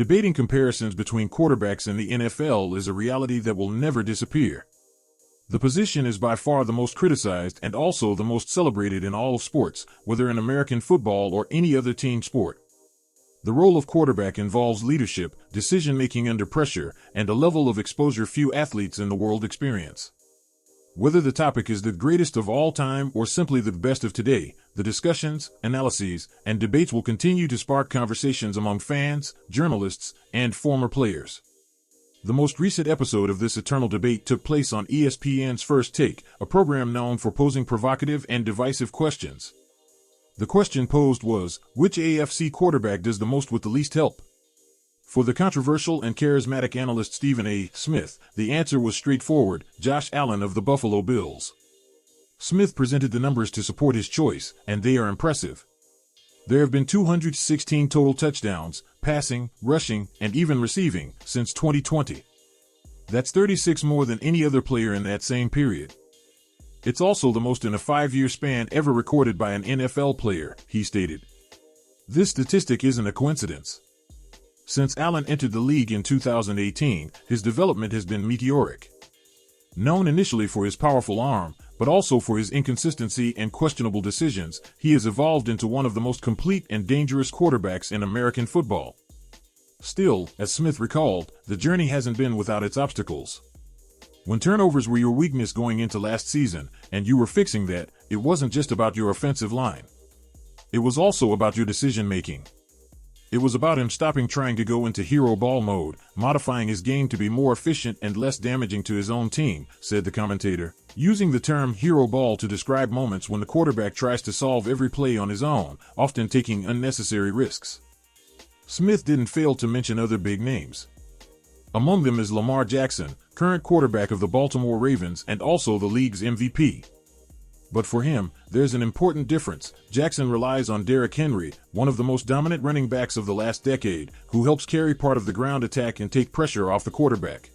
Debating comparisons between quarterbacks in the NFL is a reality that will never disappear. The position is by far the most criticized and also the most celebrated in all of sports, whether in American football or any other team sport. The role of quarterback involves leadership, decision-making under pressure, and a level of exposure few athletes in the world experience. Whether the topic is the greatest of all time or simply the best of today, the discussions, analyses, and debates will continue to spark conversations among fans, journalists, and former players. The most recent episode of this eternal debate took place on ESPN's First Take, a program known for posing provocative and divisive questions. The question posed was, which AFC quarterback does the most with the least help? For the controversial and charismatic analyst Stephen A. Smith, the answer was straightforward: Josh Allen of the Buffalo Bills. Smith presented the numbers to support his choice, and they are impressive. There have been 216 total touchdowns, passing, rushing, and even receiving, since 2020. That's 36 more than any other player in that same period. It's also the most in a 5-year span ever recorded by an NFL player, he stated. This statistic isn't a coincidence. Since Allen entered the league in 2018, his development has been meteoric. Known initially for his powerful arm, but also for his inconsistency and questionable decisions, he has evolved into one of the most complete and dangerous quarterbacks in American football. Still, as Smith recalled, the journey hasn't been without its obstacles. When turnovers were your weakness going into last season, and you were fixing that, it wasn't just about your offensive line. It was also about your decision-making. It was about him stopping trying to go into hero ball mode, modifying his game to be more efficient and less damaging to his own team, said the commentator, using the term hero ball to describe moments when the quarterback tries to solve every play on his own, often taking unnecessary risks. Smith didn't fail to mention other big names. Among them is Lamar Jackson, current quarterback of the Baltimore Ravens and also the league's MVP. But for him, there's an important difference. Jackson relies on Derrick Henry, one of the most dominant running backs of the last decade, who helps carry part of the ground attack and take pressure off the quarterback.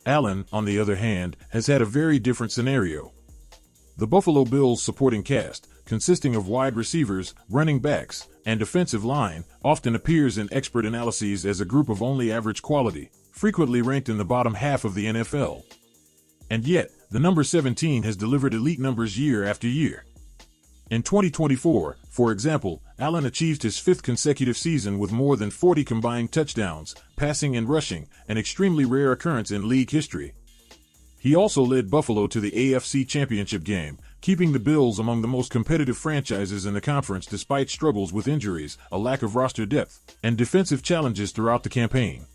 Allen, on the other hand, has had a very different scenario. The Buffalo Bills' supporting cast, consisting of wide receivers, running backs, and defensive line, often appears in expert analyses as a group of only average quality, frequently ranked in the bottom half of the NFL. And yet, the number 17 has delivered elite numbers year after year. In 2024, for example, Allen achieved his 5th consecutive season with more than 40 combined touchdowns, passing and rushing, an extremely rare occurrence in league history. He also led Buffalo to the AFC Championship game, keeping the Bills among the most competitive franchises in the conference despite struggles with injuries, a lack of roster depth, and defensive challenges throughout the campaign.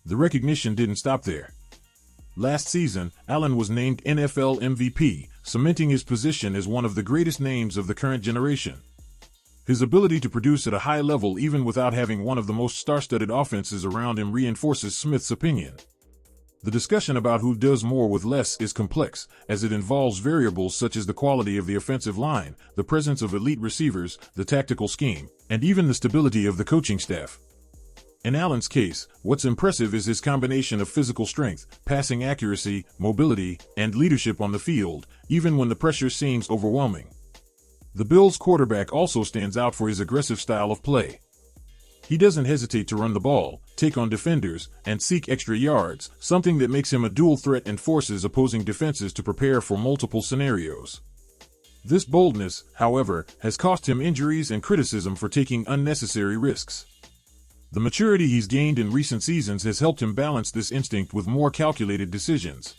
The recognition didn't stop there. Last season, Allen was named NFL MVP, cementing his position as one of the greatest names of the current generation. His ability to produce at a high level even without having one of the most star-studded offenses around him reinforces Smith's opinion. The discussion about who does more with less is complex, as it involves variables such as the quality of the offensive line, the presence of elite receivers, the tactical scheme, and even the stability of the coaching staff. In Allen's case, what's impressive is his combination of physical strength, passing accuracy, mobility, and leadership on the field, even when the pressure seems overwhelming. The Bills' quarterback also stands out for his aggressive style of play. He doesn't hesitate to run the ball, take on defenders, and seek extra yards, something that makes him a dual threat and forces opposing defenses to prepare for multiple scenarios. This boldness, however, has cost him injuries and criticism for taking unnecessary risks. The maturity he's gained in recent seasons has helped him balance this instinct with more calculated decisions.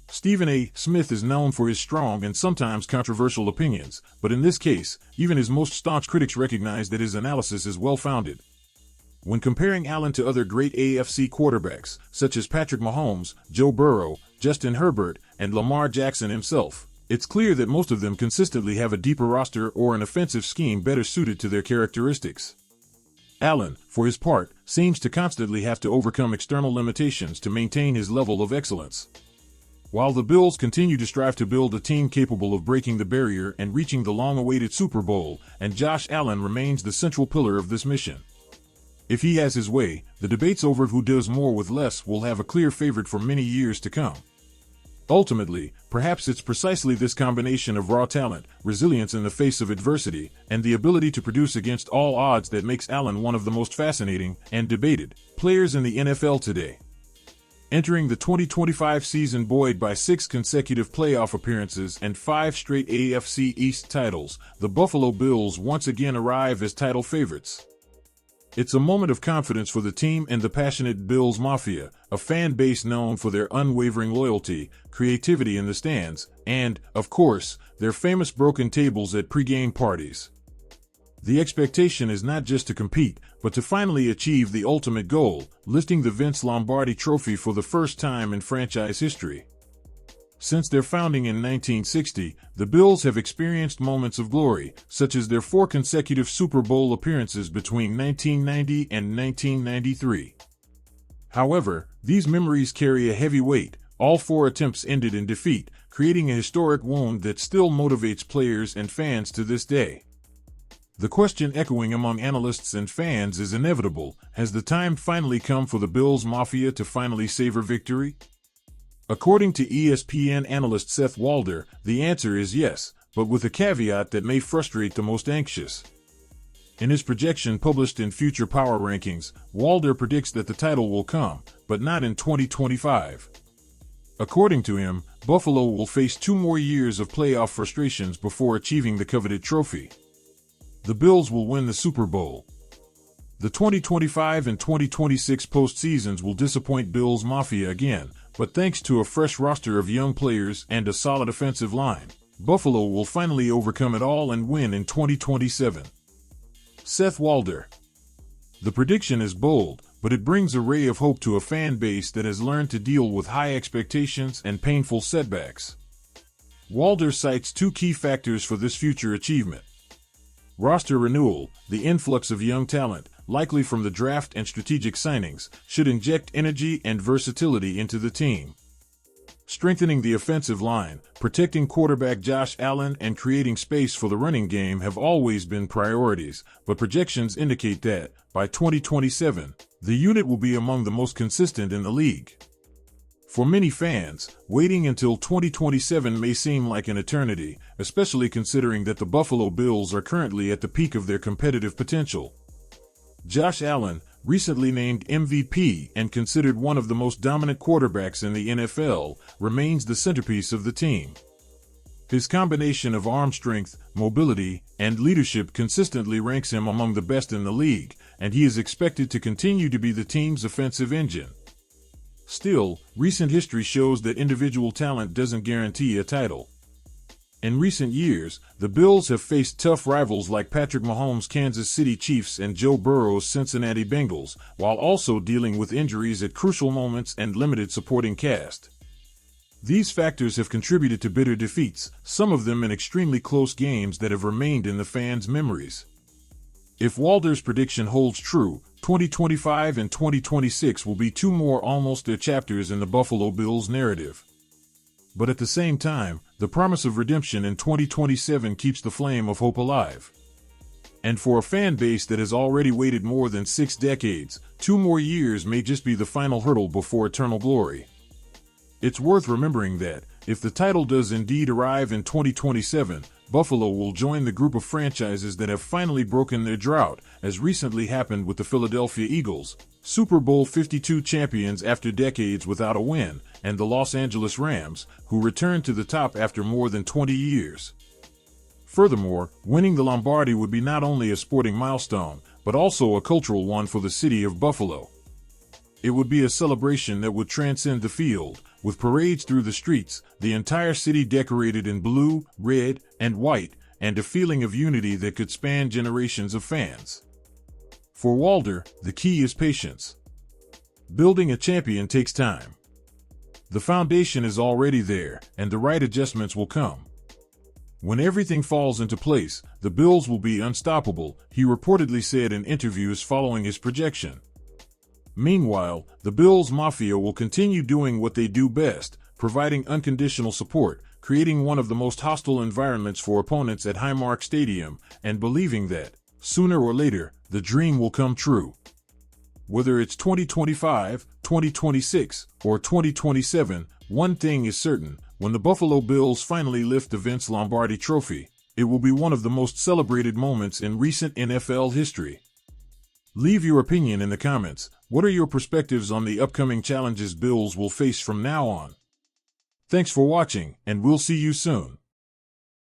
Stephen A. Smith is known for his strong and sometimes controversial opinions, but in this case, even his most staunch critics recognize that his analysis is well-founded. When comparing Allen to other great AFC quarterbacks, such as Patrick Mahomes, Joe Burrow, Justin Herbert, and Lamar Jackson himself, it's clear that most of them consistently have a deeper roster or an offensive scheme better suited to their characteristics. Allen, for his part, seems to constantly have to overcome external limitations to maintain his level of excellence. While the Bills continue to strive to build a team capable of breaking the barrier and reaching the long-awaited Super Bowl, and Josh Allen remains the central pillar of this mission. If he has his way, the debates over who does more with less will have a clear favorite for many years to come. Ultimately, perhaps it's precisely this combination of raw talent, resilience in the face of adversity, and the ability to produce against all odds that makes Allen one of the most fascinating and debated players in the NFL today. Entering the 2025 season buoyed by 6 consecutive playoff appearances and 5 straight AFC East titles, the Buffalo Bills once again arrive as title favorites. It's a moment of confidence for the team and the passionate Bills Mafia, a fan base known for their unwavering loyalty, creativity in the stands, and, of course, their famous broken tables at pre-game parties. The expectation is not just to compete, but to finally achieve the ultimate goal, lifting the Vince Lombardi Trophy for the first time in franchise history. Since their founding in 1960, the Bills have experienced moments of glory, such as their 4 consecutive Super Bowl appearances between 1990 and 1993. However, these memories carry a heavy weight. All 4 attempts ended in defeat, creating a historic wound that still motivates players and fans to this day. The question echoing among analysts and fans is inevitable: has the time finally come for the Bills Mafia to finally savor victory? According to ESPN analyst Seth Walder, the answer is yes, but with a caveat that may frustrate the most anxious. In his projection published in Future Power Rankings, Walder predicts that the title will come, but not in 2025. According to him, Buffalo will face 2 more years of playoff frustrations before achieving the coveted trophy. The Bills will win the Super Bowl. The 2025 and 2026 postseasons will disappoint Bills Mafia again, but thanks to a fresh roster of young players and a solid offensive line, Buffalo will finally overcome it all and win in 2027. Seth Walder. The prediction is bold, but it brings a ray of hope to a fan base that has learned to deal with high expectations and painful setbacks. Walder cites 2 key factors for this future achievement. Roster renewal, the influx of young talent, likely from the draft and strategic signings, should inject energy and versatility into the team. Strengthening the offensive line, protecting quarterback Josh Allen, and creating space for the running game have always been priorities, but projections indicate that, by 2027, the unit will be among the most consistent in the league. For many fans, waiting until 2027 may seem like an eternity, especially considering that the Buffalo Bills are currently at the peak of their competitive potential. Josh Allen, recently named MVP and considered one of the most dominant quarterbacks in the NFL, remains the centerpiece of the team. His combination of arm strength, mobility, and leadership consistently ranks him among the best in the league, and he is expected to continue to be the team's offensive engine. Still, recent history shows that individual talent doesn't guarantee a title. In recent years, the Bills have faced tough rivals like Patrick Mahomes' Kansas City Chiefs and Joe Burrow's Cincinnati Bengals, while also dealing with injuries at crucial moments and limited supporting cast. These factors have contributed to bitter defeats, some of them in extremely close games that have remained in the fans' memories. If Walder's prediction holds true, 2025 and 2026 will be 2 more almost their chapters in the Buffalo Bills narrative. But at the same time, the promise of redemption in 2027 keeps the flame of hope alive. And for a fan base that has already waited more than 6 decades, 2 more years may just be the final hurdle before eternal glory. It's worth remembering that, if the title does indeed arrive in 2027, Buffalo will join the group of franchises that have finally broken their drought, as recently happened with the Philadelphia Eagles, Super Bowl 52 champions after decades without a win, and the Los Angeles Rams, who returned to the top after more than 20 years. Furthermore, winning the Lombardi would be not only a sporting milestone, but also a cultural one for the city of Buffalo. It would be a celebration that would transcend the field, with parades through the streets, the entire city decorated in blue, red, and white, and a feeling of unity that could span generations of fans. For Walder, the key is patience. Building a champion takes time. The foundation is already there, and the right adjustments will come. When everything falls into place, the Bills will be unstoppable, he reportedly said in interviews following his projection. Meanwhile, the Bills Mafia will continue doing what they do best, providing unconditional support, creating one of the most hostile environments for opponents at Highmark Stadium, and believing that, sooner or later, the dream will come true. Whether it's 2025, 2026, or 2027, one thing is certain: when the Buffalo Bills finally lift the Vince Lombardi Trophy, it will be one of the most celebrated moments in recent NFL history. Leave your opinion in the comments. What are your perspectives on the upcoming challenges Bills will face from now on? Thanks for watching, and we'll see you soon.